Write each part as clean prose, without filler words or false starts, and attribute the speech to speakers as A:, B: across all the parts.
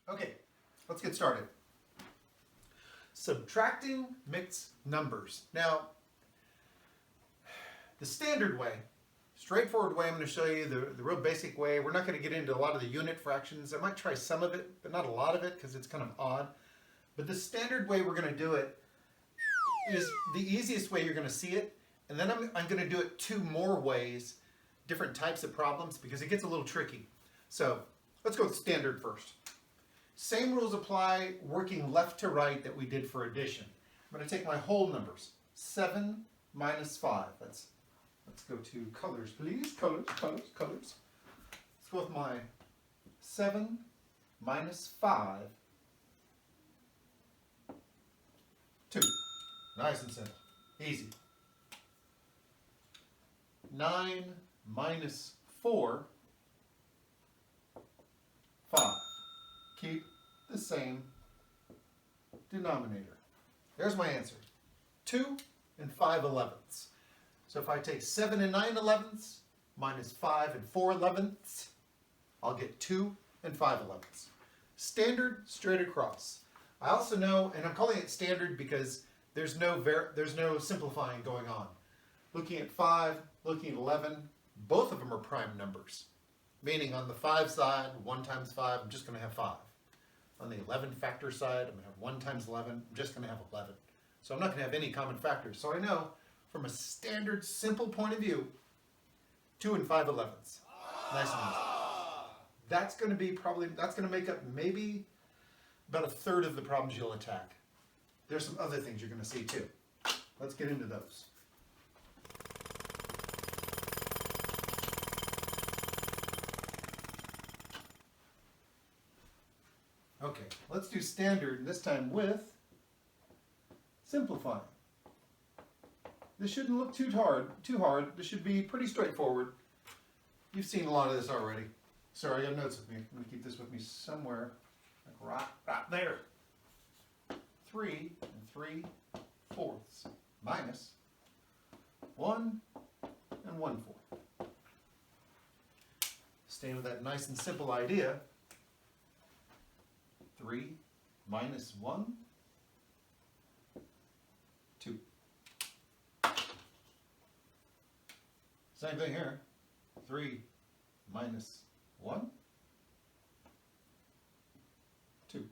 A: Okay, let's get started. Subtracting mixed numbers. Now, the standard way, straightforward way, I'm going to show you the real basic way. We're not going to get into a lot of the unit fractions. I might try some of it, but not a lot of it because it's kind of odd. But the standard way we're going to do it is the easiest way you're going to see it. And then I'm going to do it two more ways, different types of problems, because it gets a little tricky. So let's go with standard first. Same rules apply working left to right that we did for addition. I'm going to take my whole numbers. 7 minus 5. Let's go to colors, please. Colors. Let's go with my 7 minus 5. 2. Nice and simple. Easy. 9 minus 4. 5. Keep the same denominator. There's my answer. 2 and 5 elevenths. So if I take 7 and 9 elevenths minus 5 and 4 elevenths, I'll get 2 and 5 elevenths. Standard, straight across. I also know, and I'm calling it standard because there's no simplifying going on. Looking at 5, looking at 11, both of them are prime numbers. Meaning on the 5 side, 1 times 5, I'm just going to have 5. On the 11 factor side, I'm going to have 1 times 11, I'm just going to have 11. So I'm not going to have any common factors. So I know from a standard, simple point of view, 2 and 5 elevenths. Nice and easy. That's going to make up maybe about a third of the problems you'll attack. There's some other things you're going to see too. Let's get into those. Okay, let's do standard, this time with simplifying. This shouldn't look too hard. This should be pretty straightforward. You've seen a lot of this already. Sorry, I have notes with me. I'm going to keep this with me somewhere, like right there. 3 and 3/4 minus 1 and 1/4. Staying with that nice and simple idea. 3 minus 1, 2. Same thing here. 3 minus 1, 2.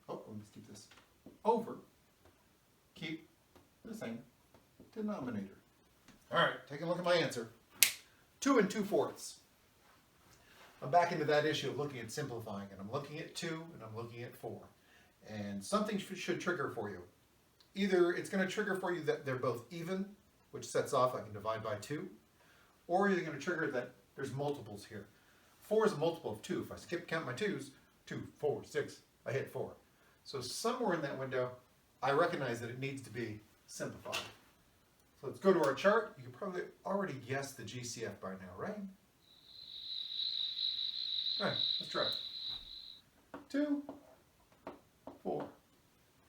A: Oh, let's keep this over. Keep the same denominator. All right, take a look at my answer. 2 and 2/4. I'm back into that issue of looking at simplifying, and I'm looking at 2 and I'm looking at 4. And something should trigger for you. Either it's going to trigger for you that they're both even, which sets off I can divide by 2, or you're going to trigger that there's multiples here. 4 is a multiple of 2. If I count my 2's, 2, 4, 6, I hit 4. So somewhere in that window, I recognize that it needs to be simplified. So let's go to our chart. You can probably already guess the GCF by now, right? All right, let's try it. 2, 4.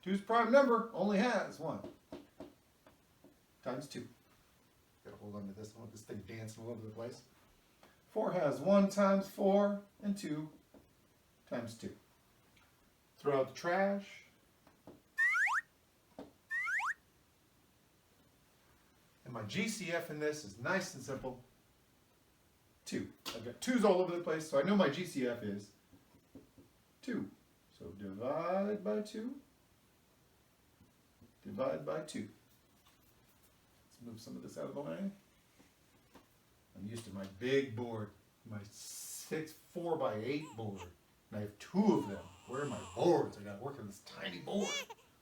A: 2's prime number only has 1 times 2. Gotta hold on to this. I want this thing dancing all over the place. 4 has 1 times 4 and 2 times 2. Throw out the trash. And my GCF in this is nice and simple. 2. I've got 2's all over the place, so I know my GCF is 2. So divide by 2. Divide by 2. Let's move some of this out of the way. I'm used to my big board, my 4 by 8 board. And I have 2 of them. Where are my boards? I got to work on this tiny board.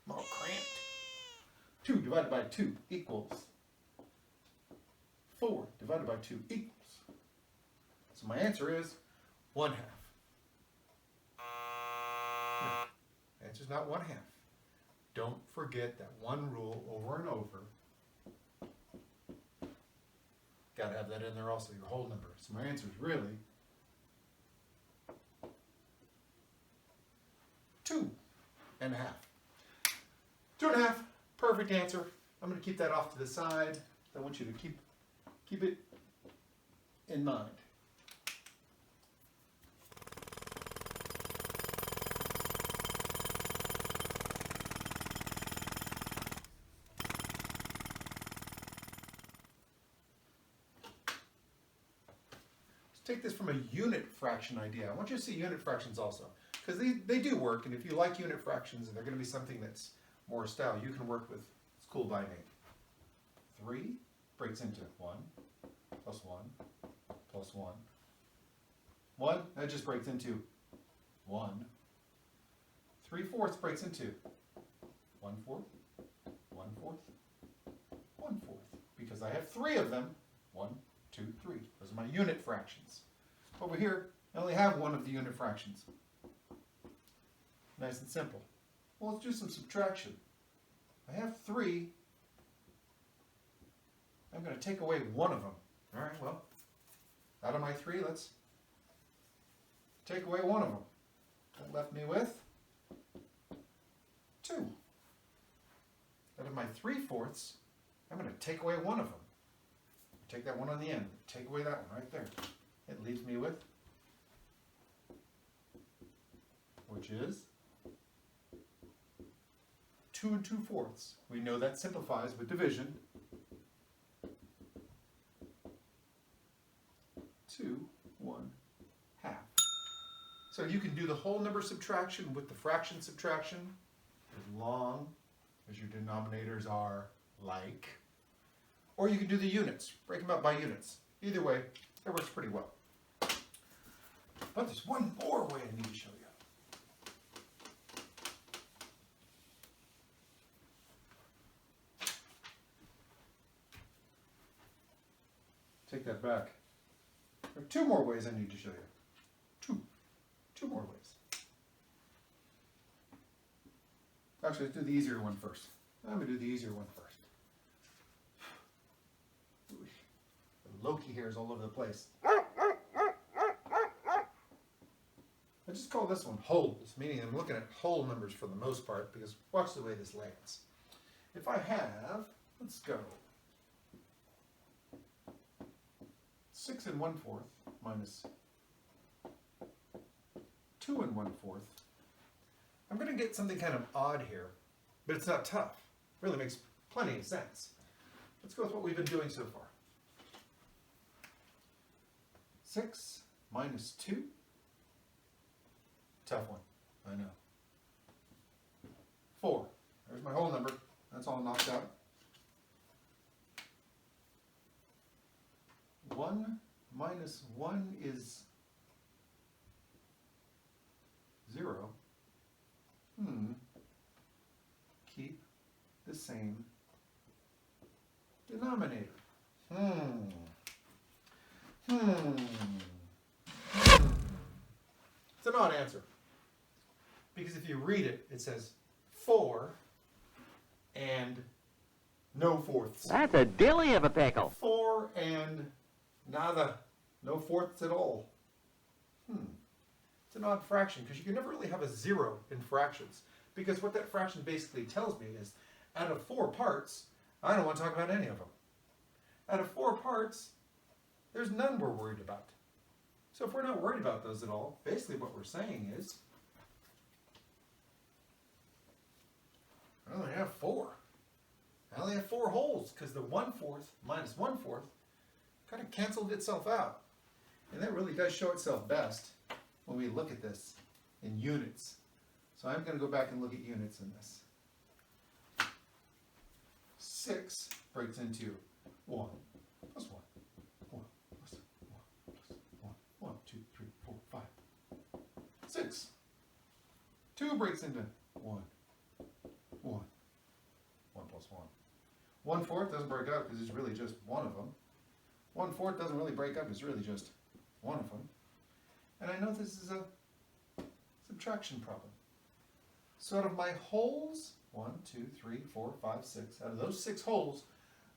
A: I'm all cramped. 2 divided by 2 equals 4 divided by 2 equals. So my answer is 1/2. No, the answer's not 1/2. Don't forget that one rule over and over. Got to have that in there also, your whole number. So my answer is really 2 1/2. 2.5, perfect answer. I'm going to keep that off to the side. I want you to keep it in mind. Take this from a unit fraction idea. I want you to see unit fractions also, because they do work, and if you like unit fractions and they're going to be something that's more style, you can work with, it's cool by name. 3 breaks into 1 plus 1 plus 1. 1, that just breaks into 1. 3/4 breaks into 1/4, 1/4, 1/4, because I have 3 of them. 1, 2, 3. Those are my unit fractions. Over here, I only have one of the unit fractions. Nice and simple. Well, let's do some subtraction. I have 3. I'm going to take away one of them. All right, well, out of my 3, let's take away one of them. That left me with 2. Out of my 3/4, I'm going to take away one of them. Take that one on the end. Take away that one right there. It leaves me with, which is 2 2/4. We know that simplifies with division. 2 1/2. So you can do the whole number subtraction with the fraction subtraction as long as your denominators are like. Or you can do the units, break them up by units. Either way, it works pretty well. But there's one more way I need to show you. Take that back. There are 2 more ways I need to show you. Two more ways. Actually, let's do the easier one first. I'm going to do the easier one first. Loki hairs all over the place. I just call this one wholes, meaning I'm looking at whole numbers for the most part, because watch the way this lands. If I have, let's go, 6 1/4 minus 2 1/4, I'm going to get something kind of odd here, but it's not tough. It really makes plenty of sense. Let's go with what we've been doing so far. 6 minus 2. Tough one, I know. 4. There's my whole number. That's all knocked out. 1 minus 1 is 0. Keep the same denominator. It's an odd answer. Because if you read it, it says 4 and no fourths.
B: That's a dilly of a pickle.
A: 4 and nada. No fourths at all. It's an odd fraction because you can never really have a 0 in fractions. Because what that fraction basically tells me is out of 4 parts, I don't want to talk about any of them. Out of 4 parts, there's none we're worried about. So if we're not worried about those at all, basically what we're saying is, I only have 4. I only have 4 wholes because the 1/4 minus 1/4 kind of canceled itself out. And that really does show itself best when we look at this in units. So I'm going to go back and look at units in this. 6 breaks into 1 plus 1. 1 plus 1 plus 1. 1, 2, 3, 4, 5. 6. 2 breaks into 1. 1. 1 plus 1. 1/4 doesn't break up because it's really just one of them. 1/4 doesn't really break up, it's really just one of them. And I know this is a subtraction problem. So out of my wholes, 1, 2, 3, 4, 5, 6, out of those 6 wholes,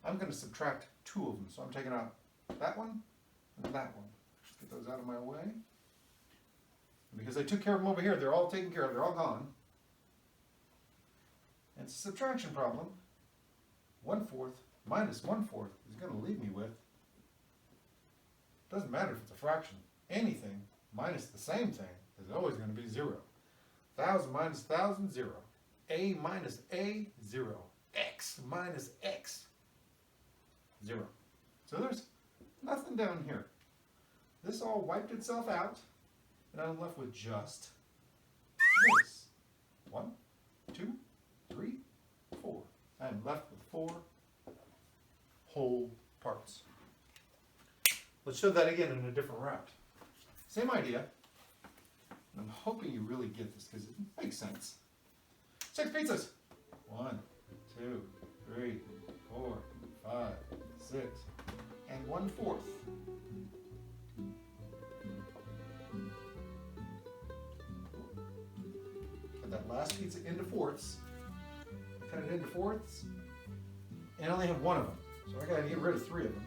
A: I'm going to subtract 2 of them. So I'm taking out that one and that one. Just get those out of my way. And because I took care of them over here, they're all taken care of, they're all gone. And It's a subtraction problem. 1/4 minus 1/4 is going to leave me with, doesn't matter if it's a fraction, anything minus the same thing is always going to be 0. 1,000 minus 1,000, 0. A minus A, 0. X minus X, 0. So there's nothing down here. This all wiped itself out, and I'm left with just this. 1, 2, 3, 4. I'm left with 4 whole parts. Let's show that again in a different route. Same idea. And I'm hoping you really get this because it makes sense. 6 pizzas. 1, 2, 3, 4, 5, 6, and 1/4. Cut that last pizza into fourths. Cut it into fourths. And I only have 1 of them. So I gotta get rid of 3 of them.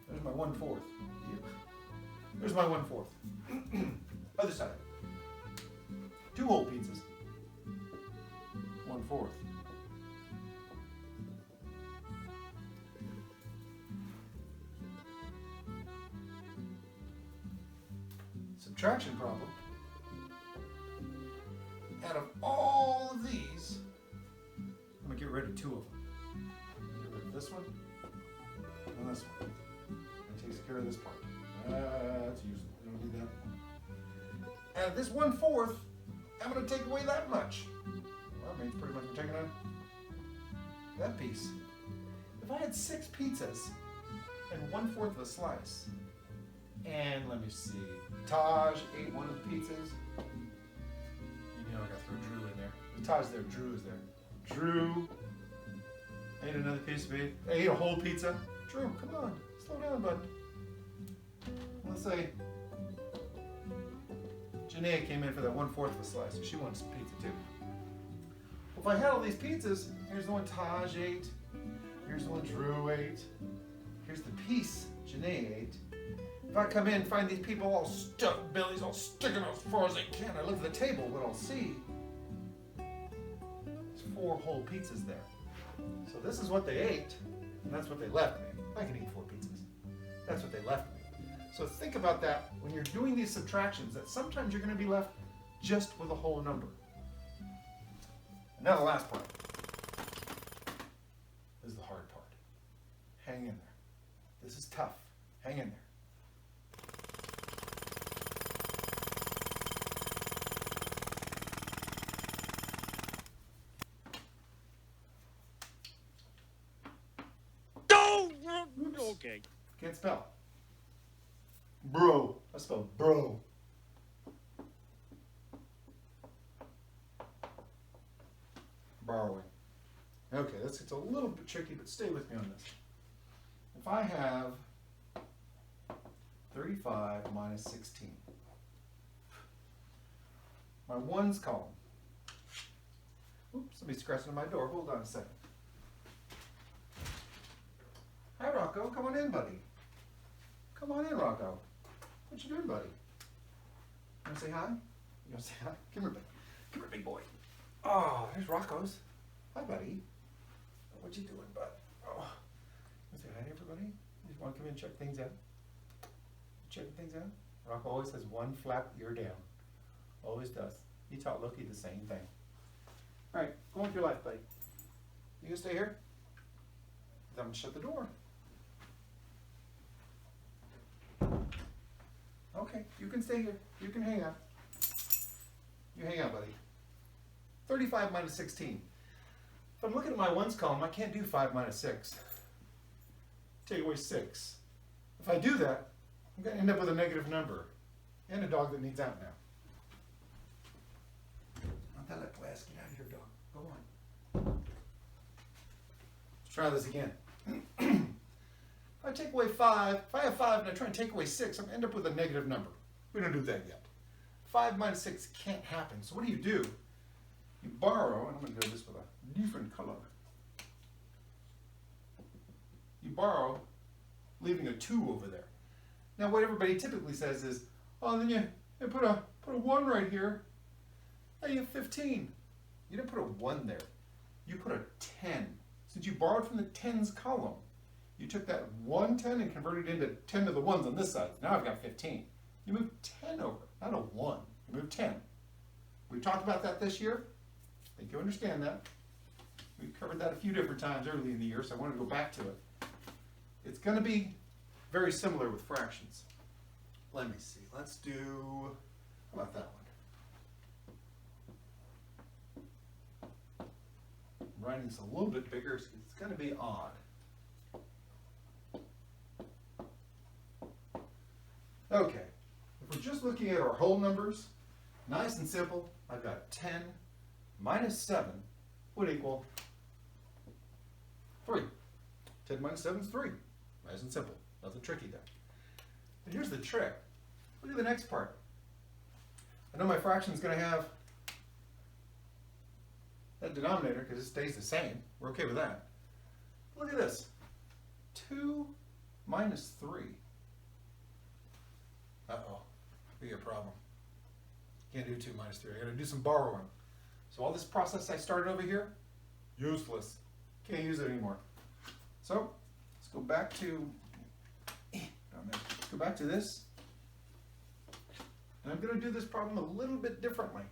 A: There's my 1/4. There's my 1/4. Other side. 2 whole pizzas. 1/4. Subtraction problem. Out of all of these, I'm going to get rid of 2 of them. Get rid of this one and this one. That takes care of this part. That's useless. We don't need that. Out of this 1/4, I'm going to take away that much. Well, that means pretty much I'm taking out that piece. If I had 6 pizzas and 1/4 of a slice, and let me see, Taj ate one of the pizzas. You know I got to throw Drew in there. Taj there, Drew is there. Drew ate another piece of meat. Ate a whole pizza. Drew, come on, slow down, bud. Let's say Janae came in for that 1/4 of a slice, so she wants some pizza too. Well, if I had all these pizzas, here's the one Taj ate, here's the one Drew ate, here's the piece Janae ate. If I come in and find these people all stuck, bellies all sticking out as far as they can, I look at the table, what I'll see is 4 whole pizzas there. So this is what they ate, and that's what they left me. I can eat 4 pizzas. That's what they left me. So think about that when you're doing these subtractions, that sometimes you're going to be left just with a whole number. And now the last part. This is the hard part. Hang in there. This is tough. Hang in there. Oops.
B: Okay.
A: Can't spell. Bro. I spelled bro. Borrowing. Okay, this gets a little bit tricky, but stay with me on this. If I have 35 minus 16, my ones column. Oops, somebody's scratching on my door. Hold on a second. Hi, Rocco. Come on in, buddy. Come on in, Rocco. What you doing, buddy? You want to say hi? You want to say hi? Come here, buddy. Come here, big boy. Oh, there's Rocco's. Hi, buddy. What you doing, bud? Oh, you want to say hi to everybody? You want to come in and check things out? Checking things out? Rocco always has one flap ear down. Always does. He taught Loki the same thing. All right, go on with your life, buddy. You gonna stay here? I'm gonna shut the door. Okay, you can stay here. You can hang out. You hang out, buddy. 35 minus 16. If I'm looking at my ones column, I can't do 5 minus 6. Take away 6. If I do that, I'm going to end up with a negative number and a dog that needs out now. Not that little ass. Get out of here, dog. Go on. Let's try this again. If I take away 5, if I have 5 and I try and take away 6, I'm going to end up with a negative number. We don't do that yet. 5 minus 6 can't happen. So what do? You borrow, and I'm going to do this with a different color. You borrow, leaving a 2 over there. Now what everybody typically says is, oh, then you put a 1 right here, Hey, you have 15. You didn't put a 1 there. You put a 10. Since you borrowed from the tens column, you took that 1 10 and converted it into 10 of the ones on this side. Now I've got 15. You moved 10 over, not a 1. You moved 10. We've talked about that this year. I think you understand that. We've covered that a few different times early in the year, so I wanted to go back to it. It's going to be very similar with fractions. Let me see. Let's do, how about that one? I'm writing this a little bit bigger, so it's going to be odd. Okay, if we're just looking at our whole numbers, nice and simple, I've got 10 minus 7 would equal 3. 10 minus 7 is 3. Nice and simple. Nothing tricky there. But here's the trick. Look at the next part. I know my fraction is going to have that denominator because it stays the same. We're okay with that. Look at this. 2 minus 3. Uh-oh. Be a problem. Can't do 2 minus 3. I got to do some borrowing. So all this process I started over here, useless. Can't use it anymore. So let's go back to this. And I'm going to do this problem a little bit differently.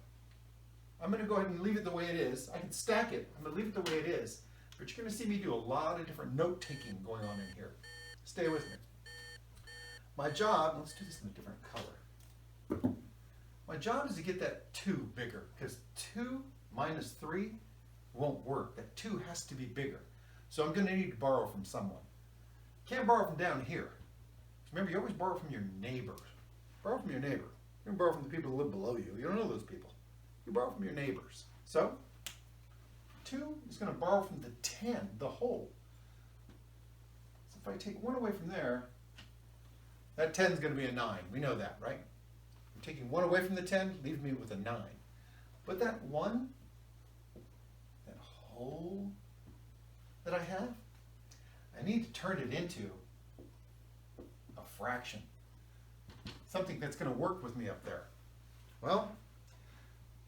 A: I'm going to go ahead and leave it the way it is. I can stack it. I'm going to leave it the way it is. But you're going to see me do a lot of different note-taking going on in here. Stay with me. My job, let's do this in a different color. My job is to get that 2 bigger, because 2 minus 3 won't work. That 2 has to be bigger. So I'm going to need to borrow from someone. Can't borrow from down here. Remember, you always borrow from your neighbors. Borrow from your neighbor. You don't borrow from the people who live below you. You don't know those people. You borrow from your neighbors. So 2 is going to borrow from the 10, the whole. So if I take 1 away from there, that 10 is going to be a 9. We know that, right? I'm taking 1 away from the 10, leaves me with a 9. But that 1, that whole that I have, I need to turn it into a fraction. Something that's going to work with me up there. Well,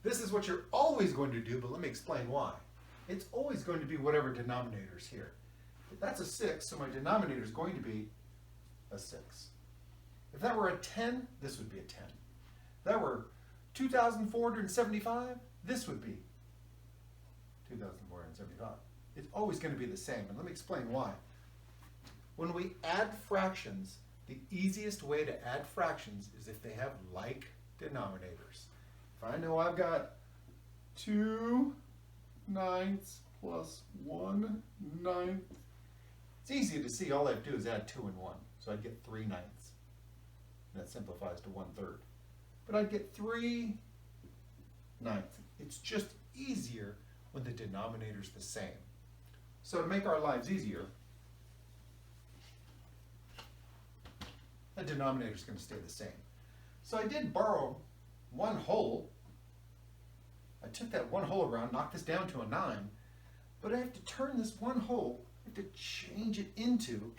A: this is what you're always going to do, but let me explain why. It's always going to be whatever denominator's here. If that's a 6, so my denominator is going to be a 6. If that were a 10, this would be a 10. If that were 2,475, this would be 2,475. It's always going to be the same, and let me explain why. When we add fractions, the easiest way to add fractions is if they have like denominators. If I know I've got 2 ninths plus 1 ninth, it's easy to see. All I have to do is add 2 and 1. So I'd get 3 ninths. And that simplifies to 1/3. But I'd get 3 ninths. It's just easier when the denominator's the same. So to make our lives easier, the denominator's going to stay the same. So I did borrow 1 whole. I took that 1 whole around, knocked this down to a 9, but I have to turn this 1 whole, I have to change it into,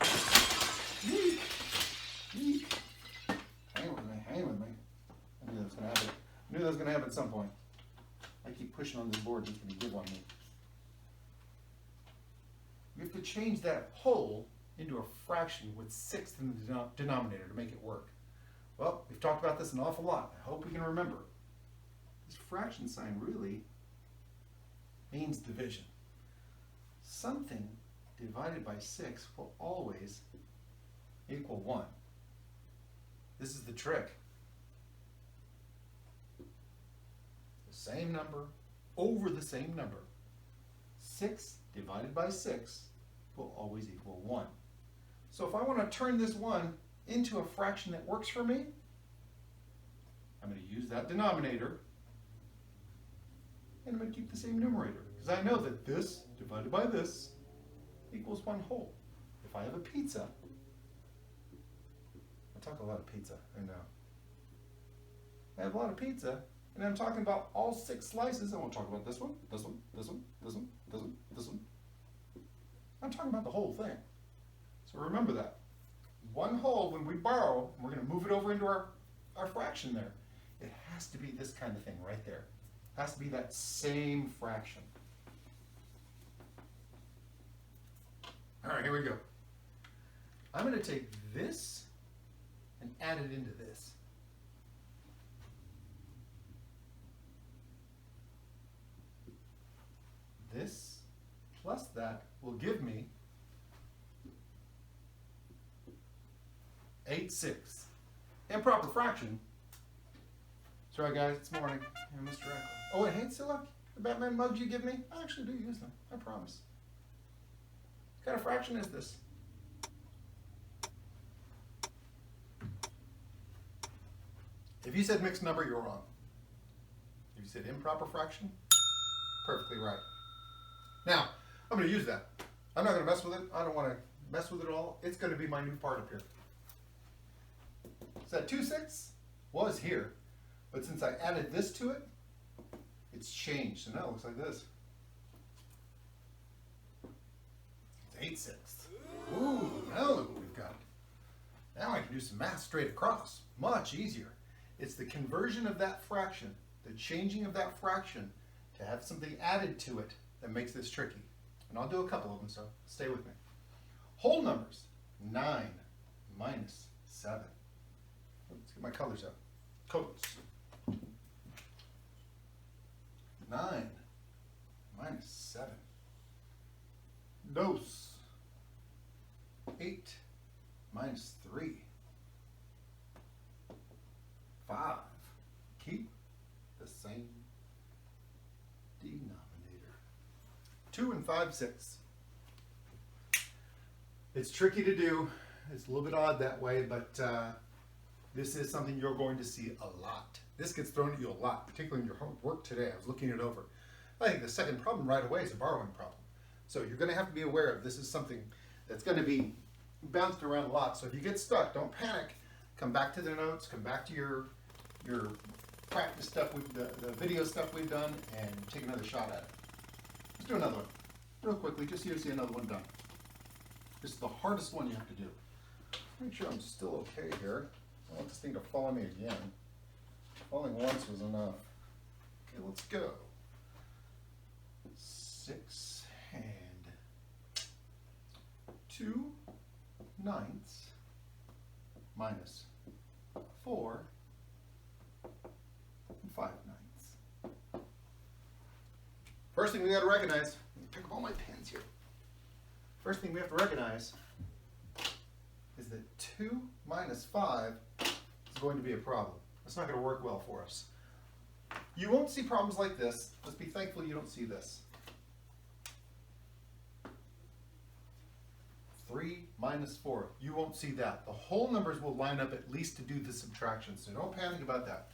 A: hang with me. I knew that was going to happen. I knew that was going to happen at some point. I keep pushing on this board, it's going to give on me. We have to change that whole into a fraction with 6 in the denominator to make it work. Well, we've talked about this an awful lot. I hope we can remember. This fraction sign really means division. Something divided by 6 will always equal 1. This is the trick. The same number over the same number. 6 divided by 6 will always equal 1. So if I want to turn this 1 into a fraction that works for me, I'm going to use that denominator, and I'm going to keep the same numerator, because I know that this divided by this equals 1 whole. If I have a pizza, I talk a lot of pizza, I know. I have a lot of pizza, and I'm talking about all 6 slices. I won't talk about this one, this one, this one, this one, this one, this one. I'm talking about the whole thing. So remember that. 1 whole, when we borrow, and we're going to move it over into our fraction there, it has to be this kind of thing right there. Has to be that same fraction. All right, here we go. I'm going to take this and add it into this. This plus that will give me 8/6. Improper fraction. Sorry guys, it's morning. Yeah, Mr. Echo. Oh, and hey, look, the Batman mugs you give me, I actually do use them. I promise. What kind of fraction is this? If you said mixed number, you're wrong. If you said improper fraction, perfectly right. Now, I'm going to use that. I'm not going to mess with it. I don't want to mess with it at all. It's going to be my new part up here. So that 2/6 was here, but since I added this to it, it's changed. So now it looks like this. It's 8/6. Ooh, now look what we've got. Now I can do some math straight across. Much easier. It's the conversion of that fraction, the changing of that fraction to have something added to it that makes this tricky. And I'll do a couple of them, so stay with me. Whole numbers, 9 minus 7. Let's get my colors out. Coats. 9 minus 7. Dos. 8 minus 3. 5. Keep the same denominator. 2 and 5/6. It's tricky to do. It's a little bit odd that way, but this is something you're going to see a lot. This gets thrown at you a lot, particularly in your homework today. I was looking it over. I think the second problem right away is a borrowing problem. So you're going to have to be aware of this is something that's going to be bounced around a lot. So if you get stuck, don't panic. Come back to the notes, come back to your practice stuff, the video stuff we've done, and take another shot at it. Let's do another one. Real quickly, just so you see another one done. This is the hardest one you have to do. Make sure I'm still okay here. I want this thing to follow me again. Falling once was enough. Okay, let's go. 6 and 2/9 minus 4 and 5/9. First thing we got to recognize, let me pick up all my pens here. First thing we have to recognize is that 2 minus 5 is going to be a problem. It's not going to work well for us. You won't see problems like this. Let's be thankful you don't see this. 3 minus 4. You won't see that. The whole numbers will line up at least to do the subtraction, so don't panic about that.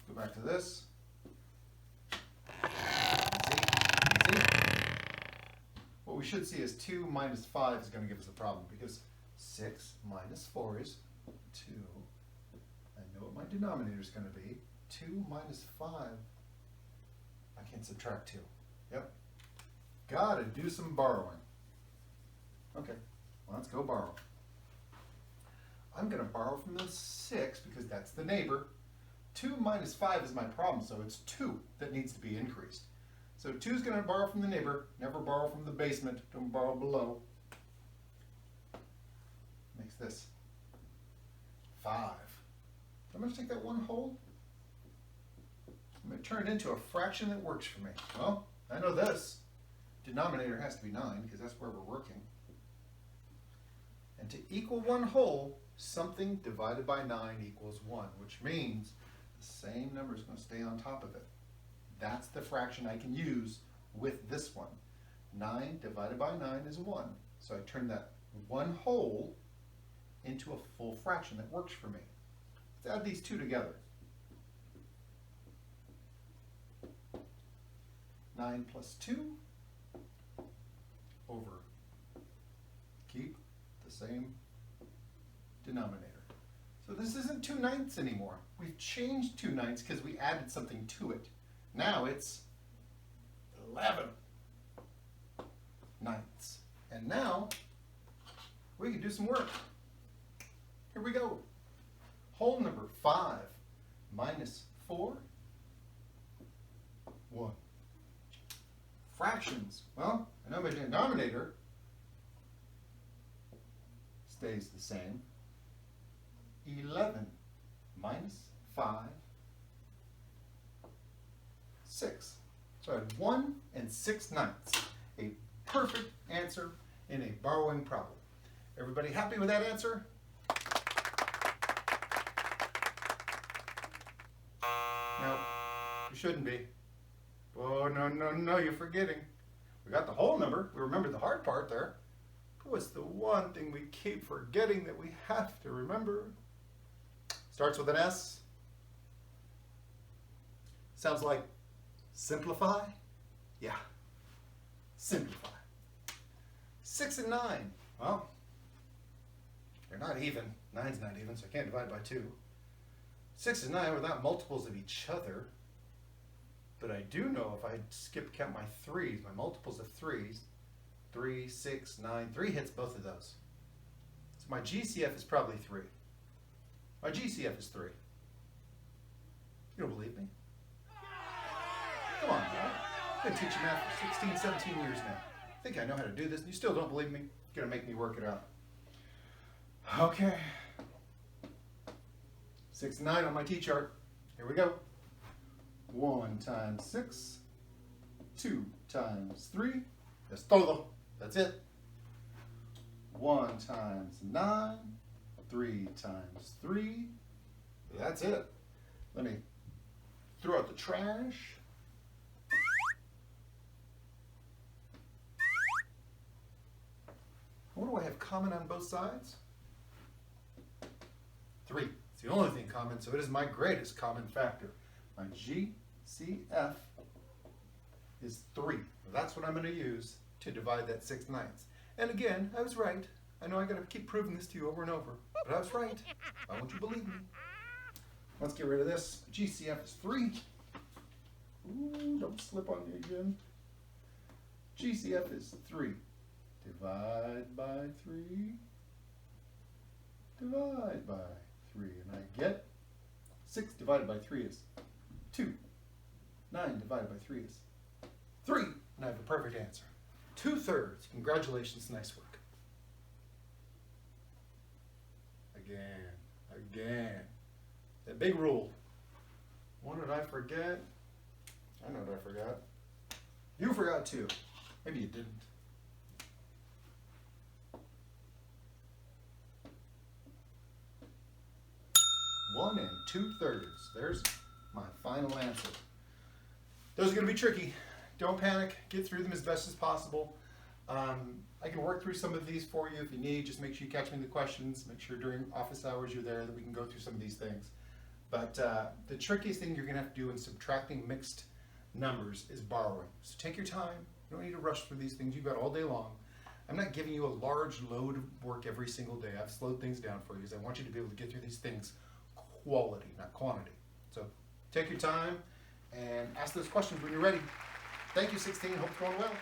A: Go back to this. Easy. What we should see is 2 minus 5 is going to give us a problem because 6 minus 4 is 2. I know what my denominator is going to be. 2 minus 5. I can't subtract 2. Yep. Gotta do some borrowing. Okay, well, let's go borrow. I'm going to borrow from the 6 because that's the neighbor. 2 minus 5 is my problem, so it's 2 that needs to be increased. So 2 is going to borrow from the neighbor. Never borrow from the basement. Don't borrow below. Makes this 5. I'm going to take that one whole. I'm going to turn it into a fraction that works for me. Well, I know this. Denominator has to be 9 because that's where we're working. And to equal one whole, something divided by 9 equals 1, which means the same number is going to stay on top of it. That's the fraction I can use with this one. 9 divided by 9 is 1. So I turn that one whole into a full fraction that works for me. Let's add these two together. 9 plus 2 over, keep the same denominator. So this isn't 2/9 anymore. We've changed 2/9 because we added something to it. Now it's 11/9. And now we can do some work. Here we go. Whole number 5 minus 4 fractions. Well, I know my denominator stays the same. 11 minus 5, 6. So I had 1 6/9. A perfect answer in a borrowing problem. Everybody happy with that answer? No, you shouldn't be. Oh, no, you're forgetting. We got the whole number. We remembered the hard part there. But what's the one thing we keep forgetting that we have to remember? Starts with an S. Sounds like simplify? Yeah, simplify. 6 and 9. Well, they're not even. 9's not even, so I can't divide by 2. 6 and 9 are not multiples of each other. But I do know if I skip count my 3s, my multiples of 3s, 3, 6, 9, 3 hits both of those. So my GCF is probably 3. My GCF is 3. You don't believe me? Come on, man. I've been teaching math for 16, 17 years now. I think I know how to do this, and you still don't believe me? You're gonna make me work it out. Okay. 6 and 9 on my T-chart. Here we go. 1 times 6, 2 times 3. That's todo. That's it. 1 times 9, 3 times 3. That's it. Let me throw out the trash. What do I have common on both sides? 3. It's the only thing common, so it is my greatest common factor. My GCF is 3. That's what I'm going to use to divide that 6/9. And again, I was right. I know I got to keep proving this to you over and over, but I was right. Why won't you believe me? Let's get rid of this. GCF is 3. Ooh, don't slip on me again. GCF is 3. Divide by 3. Divide by 3. And I get 6 divided by 3 is 2. 9 divided by 3 is 3. And I have a perfect answer. 2/3. Congratulations, nice work. Again. That big rule. What did I forget? I know what I forgot. You forgot too. Maybe you didn't. 1 2/3. There's my final answer. Those are going to be tricky. Don't panic. Get through them as best as possible. I can work through some of these for you if you need. Just make sure you catch me in the questions. Make sure during office hours you're there that we can go through some of these things. But the trickiest thing you're going to have to do in subtracting mixed numbers is borrowing. So take your time. You don't need to rush through these things. You've got all day long. I'm not giving you a large load of work every single day. I've slowed things down for you because I want you to be able to get through these things quality, not quantity. So take your time and ask those questions when you're ready. Thank you, 16. Hope it's going well.